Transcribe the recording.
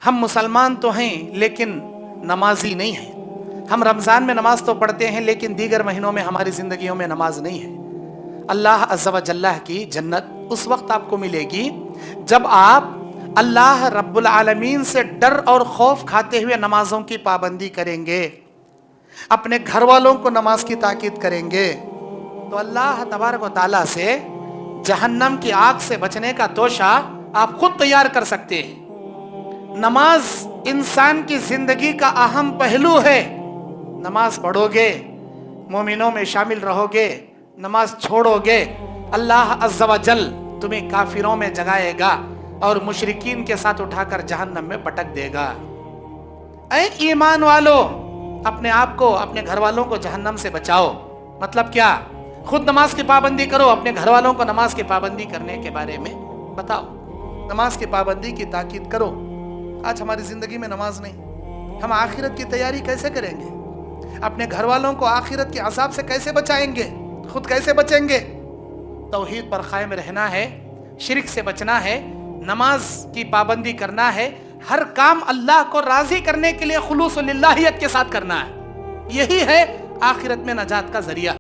ہم مسلمان تو ہیں لیکن نمازی نہیں ہیں. ہم رمضان میں نماز تو پڑھتے ہیں لیکن دیگر مہینوں میں ہماری زندگیوں میں نماز نہیں ہے. اللہ عز و جل کی جنت اس وقت آپ کو ملے گی جب آپ اللہ رب العالمین سے ڈر اور خوف کھاتے ہوئے نمازوں کی پابندی کریں گے، اپنے گھر والوں کو نماز کی تاکید کریں گے، تو اللہ تبارک و تعالیٰ سے جہنم کی آگ سے بچنے کا توشہ آپ خود تیار کر سکتے ہیں. نماز انسان کی زندگی کا اہم پہلو ہے. نماز پڑھو گے، مومنوں میں شامل رہو گے، نماز چھوڑو گے، اللہ عز و جل تمہیں کافروں میں جگائے گا اور مشرکین کے ساتھ اٹھا کر جہنم میں پٹک دے گا. اے ایمان والو، اپنے آپ کو، اپنے گھر والوں کو جہنم سے بچاؤ. مطلب کیا؟ خود نماز کی پابندی کرو، اپنے گھر والوں کو نماز کی پابندی کرنے کے بارے میں بتاؤ، نماز کی پابندی کی تاکید کرو. آج ہماری زندگی میں نماز نہیں. ہم آخرت کی تیاری کیسے کریں گے؟ اپنے گھر والوں کو آخرت کے عذاب سے کیسے بچائیں گے؟ خود کیسے بچیں گے؟ توحید پر قائم رہنا ہے، شرک سے بچنا ہے، نماز کی پابندی کرنا ہے، ہر کام اللہ کو راضی کرنے کے لیے خلوص للہیت کے ساتھ کرنا ہے. یہی ہے آخرت میں نجات کا ذریعہ.